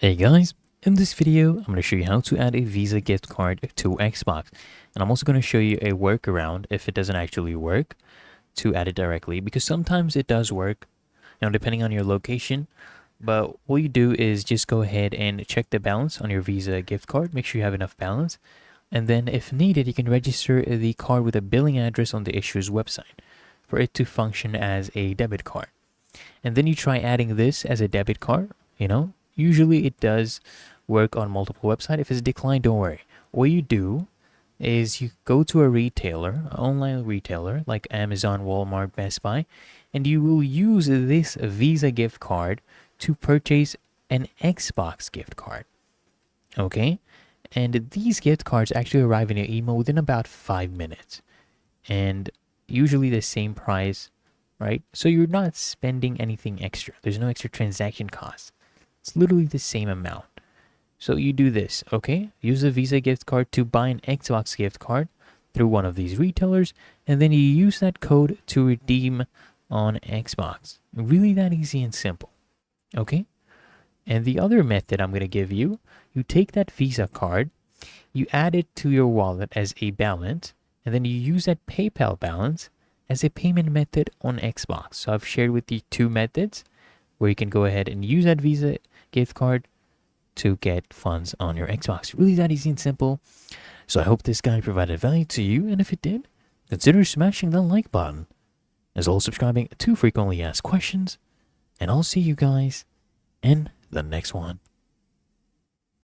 Hey guys, in this video, I'm going to show you how to add a Visa gift card to Xbox. And I'm also going to show you a workaround if it doesn't actually work to add it directly, because sometimes it does work, depending on your location. But what you do is just go ahead and check the balance on your Visa gift card, make sure you have enough balance. And then if needed, you can register the card with a billing address on the issuer's website for it to function as a debit card. And then you try adding this as a debit card, usually it does work on multiple websites. If it's declined, don't worry. What you do is you go to a retailer, an online retailer like Amazon, Walmart, Best Buy, and you will use this Visa gift card to purchase an Xbox gift card. Okay? And these gift cards actually arrive in your email within about 5 minutes. And usually the same price, right? So you're not spending anything extra. There's no extra transaction costs. It's literally the same amount. So you do this, okay? Use a Visa gift card to buy an Xbox gift card through one of these retailers, and then you use that code to redeem on Xbox. Really that easy and simple, okay? And the other method I'm going to give you, you take that Visa card, you add it to your wallet as a balance, and then you use that PayPal balance as a payment method on Xbox. So I've shared with you two methods where you can go ahead and use that Visa gift card to get funds on your Xbox. Really that easy and simple. So I hope this guide provided value to you, and if it did, consider smashing the like button, as well as subscribing to frequently asked questions, and I'll see you guys in the next one.